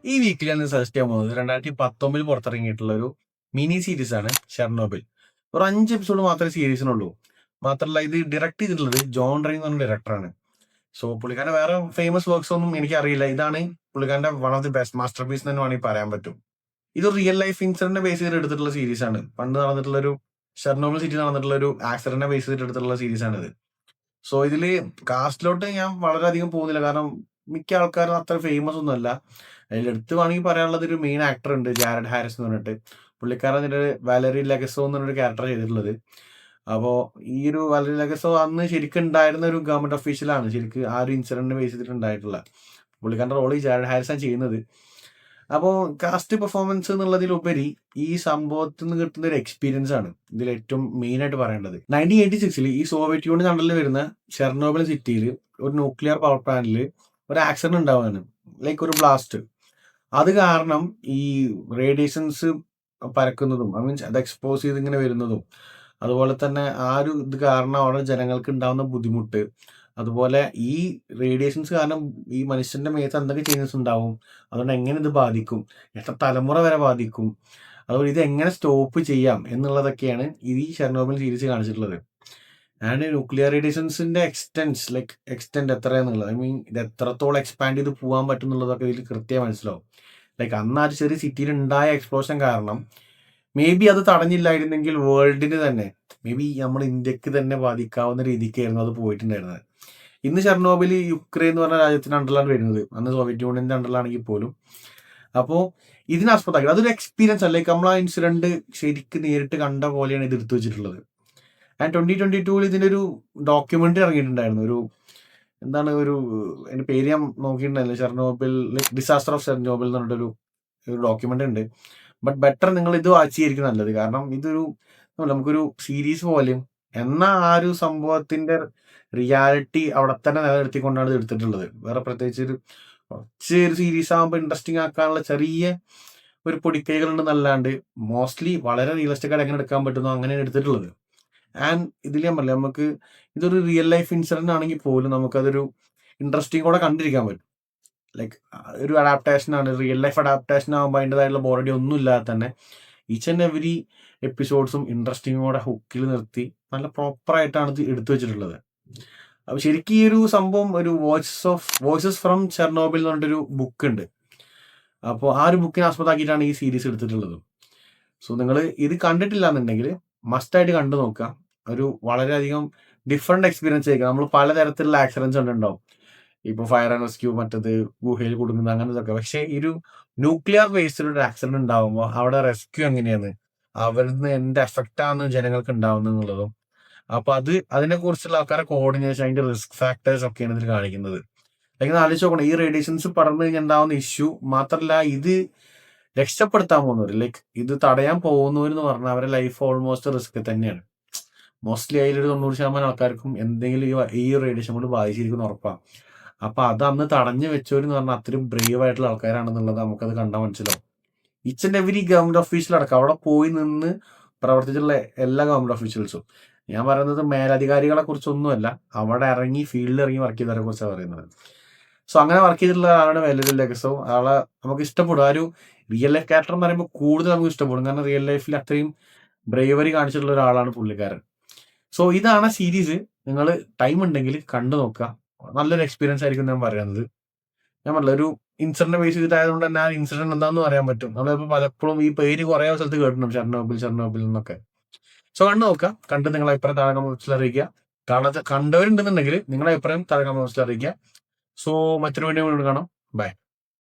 ഈ വീക്കിൽ ഞാൻ സജസ്റ്റ് ചെയ്യാൻ പോകുന്നത് 2019 പുറത്തിറങ്ങിയിട്ടുള്ള ഒരു മിനി സീരീസ് ആണ് ഷെർണോബിൽ. ഒരു 5 എപ്പിസോഡ് മാത്രമേ സീരീസിനുള്ളൂ. മാത്രമല്ല ഇത് ഡയറക്ട് ചെയ്തിട്ടുള്ളത് ജോൺ റൈൻ എന്ന് പറഞ്ഞ ഡയറക്ടറാണ്. സോ പുള്ളിക്കാരന്റെ വേറെ ഫേമസ് വർക്ക്സ് ഒന്നും എനിക്ക് അറിയില്ല. ഇതാണ് പുള്ളിക്കാരന്റെ one of the best masterpiece തന്നെ വേണമെങ്കിൽ പറയാൻ പറ്റും. ഇത് റിയൽ ലൈഫ് ഇൻസിഡന്റിനെ ബേസ് ചെയ്ത് എടുത്തിട്ടുള്ള സീരീസ് ആണ്. പണ്ട് നടന്നിട്ടുള്ള ഒരു ഷെർണോബിൽ സിറ്റി നടന്നിട്ടുള്ള ഒരു ആക്സിഡന്റിനെ ബേസ് ചെയ്തിട്ട് എടുത്തിട്ടുള്ള സീരീസ് ആണ് ഇത്. സോ ഇതില് കാസ്റ്റിലോട്ട് ഞാൻ വളരെയധികം പോകുന്നില്ല, കാരണം മിക്ക ആൾക്കാരും അത്ര ഫേമസ് ഒന്നും അല്ല. അതിൽ എടുത്ത് വേണമെങ്കിൽ പറയാനുള്ളത് ഒരു മെയിൻ ആക്ടർ ഉണ്ട്, ജാരഡ് ഹാരിസ് എന്ന് പറഞ്ഞിട്ട്. പുള്ളിക്കാരൻ അതിന്റെ വാലറി ലെഗസോ എന്ന് പറഞ്ഞൊരു ക്യാരക്ടർ ചെയ്തിട്ടുള്ളത്. അപ്പോൾ ഈ ഒരു വാലറി ലെഗസോ അന്ന് ശരിക്കും ഉണ്ടായിരുന്ന ഒരു ഗവൺമെന്റ് ഒഫീഷ്യലാണ്, ശരിക്കും ആ ഒരു ഇൻസിഡന്റിനെ ബേസ് ചെയ്തിട്ട് ഉണ്ടായിട്ടുള്ള. പുള്ളിക്കാരന്റെ റോൾ ഈ ജാരഡ് ഹാരിസാണ് ചെയ്യുന്നത്. അപ്പോൾ കാസ്റ്റ് പെർഫോമൻസ് എന്നുള്ളതിലുപരി ഈ സംഭവത്തിൽ നിന്ന് കിട്ടുന്ന ഒരു എക്സ്പീരിയൻസ് ആണ് ഇതിൽ ഏറ്റവും മെയിൻ ആയിട്ട് പറയേണ്ടത്. 1986 ഈ സോവിയറ്റ് യൂണിയൻ കണ്ടലിൽ വരുന്ന ഷെർണോബിൽ സിറ്റിയിൽ ഒരു ന്യൂക്ലിയർ പവർ പ്ലാന്റിൽ ഒരു ആക്സിഡന്റ് ഉണ്ടാവാണ്, ലൈക്ക് ഒരു ബ്ലാസ്റ്റ്. അത് കാരണം ഈ റേഡിയേഷൻസ് പരക്കുന്നതും മീൻസ് അത് എക്സ്പോസ് ചെയ്ത് ഇങ്ങനെ വരുന്നതും, അതുപോലെ തന്നെ ആ ഒരു ഇത് കാരണം അവിടെ ജനങ്ങൾക്ക് ഉണ്ടാവുന്ന ബുദ്ധിമുട്ട്, അതുപോലെ ഈ റേഡിയേഷൻസ് കാരണം ഈ മനുഷ്യന്റെ മേത്ത് എന്തൊക്കെ ചേഞ്ചസ് ഉണ്ടാവും, അതുകൊണ്ട് എങ്ങനെ ഇത് ബാധിക്കും, എത്ര തലമുറ വരെ ബാധിക്കും, അതുപോലെ ഇത് എങ്ങനെ സ്റ്റോപ്പ് ചെയ്യാം എന്നുള്ളതൊക്കെയാണ് ഈ ഷെർണോബിൽ സീരീസ് കാണിച്ചിട്ടുള്ളത്. ആൻഡ് ന്യൂക്ലിയർ റേഡിയേഷൻസിന്റെ എക്സ്റ്റെന്റ് എത്രയാന്നുള്ളത്, ഐ മീൻ ഇത് എത്രത്തോളം എക്സ്പാൻഡ് ചെയ്ത് പോകാൻ പറ്റും എന്നുള്ളതൊക്കെ ഇതിൽ കൃത്യമായി മനസ്സിലാവും. ലൈക്ക് അന്ന് ആ ഒരു ചെറിയ സിറ്റിയിൽ ഉണ്ടായ എക്സ്പ്ലോഷൻ കാരണം മേ ബി അത് തടഞ്ഞില്ലായിരുന്നെങ്കിൽ വേൾഡിന് തന്നെ, മേ ബി നമ്മൾ ഇന്ത്യക്ക് തന്നെ ബാധിക്കാവുന്ന രീതിക്കായിരുന്നു അത് പോയിട്ടുണ്ടായിരുന്നത്. ഇന്ന് ഷെർണോബിൽ യുക്രൈൻ എന്ന് പറഞ്ഞ രാജ്യത്തിന്റെ അണ്ടറിലാണ് വരുന്നത്, അന്ന് സോവിയറ്റ് യൂണിയന്റെ അണ്ടറിലാണെങ്കിൽ പോലും. അപ്പോൾ ഇതിനാസ്പദമാക്കി അതൊരു എക്സ്പീരിയൻസ് അല്ല, ലൈക്ക് നമ്മൾ ആ ഇൻസിഡന്റ് ശരിക്കും നേരിട്ട് കണ്ട പോലെയാണ് ഇത് എടുത്തു വെച്ചിട്ടുള്ളത്. ആൻഡ് 2022 ഇതിന്റെ ഒരു ഡോക്യുമെന്ററി ഇറങ്ങിയിട്ടുണ്ടായിരുന്നു. ഒരു എന്താണ് ഒരു അതിന്റെ പേര് ഞാൻ നോക്കിയിട്ടുണ്ടായിരുന്നു, ഷെർണോബിൽ ലൈക്ക് ഡിസാസ്റ്റർ ഓഫ് ഷെർണോബിൽ എന്ന് പറഞ്ഞിട്ടൊരു ഡോക്യുമെന്ററി ഉണ്ട്. ബട്ട് ബെറ്റർ നിങ്ങൾ ഇത് വാച്ച് ചെയ്തിരിക്കും നല്ലത്, കാരണം ഇതൊരു നമുക്കൊരു സീരീസ് പോലെയും എന്നാൽ ആ ഒരു സംഭവത്തിന്റെ റിയാലിറ്റി അവിടെ തന്നെ നിലനിർത്തിക്കൊണ്ടാണ് ഇത് എടുത്തിട്ടുള്ളത്. വേറെ പ്രത്യേകിച്ച് ഒരു കുറച്ച് ഒരു സീരീസ് ആകുമ്പോൾ ഇൻട്രസ്റ്റിംഗ് ആക്കാനുള്ള ചെറിയ ഒരു പൊടിക്കൈകൾ ഉണ്ടെന്നല്ലാണ്ട് മോസ്റ്റ്ലി വളരെ റിയലിസ്റ്റിക് ആയിട്ട് എങ്ങനെ എടുക്കാൻ പറ്റുന്നോ അങ്ങനെയാണ് എടുത്തിട്ടുള്ളത്. ആൻഡ് ഇതിൽ ഞാൻ പറഞ്ഞില്ല, നമുക്ക് ഇതൊരു റിയൽ ലൈഫ് ഇൻസിഡന്റ് ആണെങ്കിൽ പോലും നമുക്കതൊരു ഇൻട്രസ്റ്റിംഗ് കൂടെ കണ്ടിരിക്കാൻ പറ്റും. ലൈക്ക് ഒരു അഡാപ്റ്റേഷൻ ആണ്, റിയൽ ലൈഫ് അഡാപ്റ്റേഷൻ ആകുമ്പോൾ അതിൻ്റെതായിട്ടുള്ള ബോറടി ഒന്നും ഇല്ലാതെ തന്നെ ഈച്ച് ആൻഡ് എവരി എപ്പിസോഡ്സും ഇൻട്രസ്റ്റിങ്ങോടെ ഹുക്കിൽ നിർത്തി നല്ല പ്രോപ്പറായിട്ടാണ് ഇത് എടുത്തു വെച്ചിട്ടുള്ളത്. അപ്പോൾ ശരിക്കും ഈ ഒരു സംഭവം ഒരു വോയിസസ് ഫ്രം ചെർണോബിൽ എന്ന് പറഞ്ഞിട്ടൊരു ബുക്ക് ഉണ്ട്. അപ്പോൾ ആ ഒരു ബുക്കിനെ ആസ്പദമാക്കിയിട്ടാണ് ഈ സീരീസ് എടുത്തിട്ടുള്ളത്. സോ നിങ്ങൾ ഇത് കണ്ടിട്ടില്ല എന്നുണ്ടെങ്കിൽ മസ്റ്റായിട്ട് കണ്ടു നോക്കുക. ഒരു വളരെയധികം ഡിഫറെന്റ് എക്സ്പീരിയൻസ് ആയിരിക്കും. നമ്മൾ പലതരത്തിലുള്ള ആക്സിഡൻസ് ഉണ്ടാവും, ഇപ്പോൾ ഫയർ ആൻഡ് റെസ്ക്യൂ, മറ്റത് ഗുഹയിൽ കുടുങ്ങുന്നത്, അങ്ങനത്തൊക്കെ. പക്ഷേ ഈ ഒരു ന്യൂക്ലിയർ ബേസ്ഡ് ഒരു ആക്സിഡന്റ് ഉണ്ടാവുമ്പോൾ അവിടെ റെസ്ക്യൂ എങ്ങനെയാണ്, അവരിൽ നിന്ന് എന്ത് എഫക്റ്റ് ആണ് ജനങ്ങൾക്ക് ഉണ്ടാവുന്നത് എന്നുള്ളതും, അപ്പൊ അതിനെ കുറിച്ചുള്ള ആൾക്കാരെ കോർഡിനേഷൻ, അതിന്റെ റിസ്ക് ഫാക്ടേഴ്സ് ഒക്കെയാണ് ഇതിൽ കാണിക്കുന്നത്. അല്ലെങ്കിൽ ആലോചിച്ച് നോക്കണം, ഈ റേഡിയേഷൻസ് പടർന്നു കഴിഞ്ഞാൽ ഉണ്ടാവുന്ന ഇഷ്യൂ മാത്രമല്ല, ഇത് രക്ഷപ്പെടുത്താൻ പോകുന്നവർ, ലൈക്ക് ഇത് തടയാൻ പോകുന്നവരെന്ന് പറഞ്ഞാൽ അവരുടെ ലൈഫ് ഓൾമോസ്റ്റ് റിസ്ക് തന്നെയാണ്. മോസ്റ്റ്ലി അതിലൊരു 90% ആൾക്കാർക്കും എന്തെങ്കിലും ഈ റേഡിയേഷൻ കൊണ്ട് ബാധിച്ചിരിക്കുന്ന ഉറപ്പാണ്. അപ്പൊ അത് അന്ന് തടഞ്ഞു വെച്ചവരെന്ന് പറഞ്ഞാൽ അത്രയും ബ്രേവ് ആയിട്ടുള്ള ആൾക്കാരാണെന്നുള്ളത് നമുക്കത് കണ്ടാൽ മനസ്സിലാവും. Each and every government official അടക്കം അവിടെ പോയി നിന്ന് പ്രവർത്തിച്ചിട്ടുള്ള എല്ലാ ഗവൺമെന്റ് ഓഫീഷ്യൽസും, ഞാൻ പറയുന്നത് മേലധികാരികളെ കുറിച്ചൊന്നുമല്ല, അവിടെ ഇറങ്ങി ഫീൽഡിൽ ഇറങ്ങി വർക്ക് ചെയ്തവരെ കുറിച്ചാണ് പറയുന്നത്. സോ അങ്ങനെ വർക്ക് ചെയ്തിട്ടുള്ള ആളാണ് വാലറി ലെഗസോ. ആളെ നമുക്ക് ഇഷ്ടപ്പെടും. ആ ഒരു റിയൽ ലൈഫ് ക്യാരക്ടർ എന്ന് പറയുമ്പോൾ കൂടുതൽ നമുക്ക് ഇഷ്ടപ്പെടും, കാരണം റിയൽ ലൈഫിൽ അത്രയും ബ്രേവറി കാണിച്ചിട്ടുള്ള ഒരാളാണ് പുള്ളിക്കാരൻ. സോ ഇതാണ് സീരീസ്. നിങ്ങൾ ടൈം ഉണ്ടെങ്കിൽ കണ്ടു നോക്കുക, നല്ലൊരു എക്സ്പീരിയൻസ് ആയിരിക്കും ഞാൻ പറയുന്നത്. ഞാൻ പറഞ്ഞില്ല, ഒരു ഇൻസിഡന്റ് ബേസ് ചെയ്തിട്ടായതുകൊണ്ട് തന്നെ ആ ഇൻസിഡന്റ് എന്താണെന്ന് പറയാൻ പറ്റും. നമ്മളിപ്പോൾ പലപ്പോഴും ഈ പേര് കുറേ സ്ഥലത്ത് കേട്ടിട്ടുണ്ട്, ഷെർണോബിൽ എന്നൊക്കെ. സോ കണ്ടു നോക്കുക, കണ്ട് നിങ്ങളെ അഭിപ്രായം താഴെ കമന്റ്സിൽ അറിയിക്കുക. കണ്ടവരുണ്ടെന്നുണ്ടെങ്കിൽ നിങ്ങളുടെ അഭിപ്രായം താഴെ കമന്റ്സിൽ അറിയിക്കുക. സോ മറ്റൊരു വീഡിയോ കാണാം. ബൈ.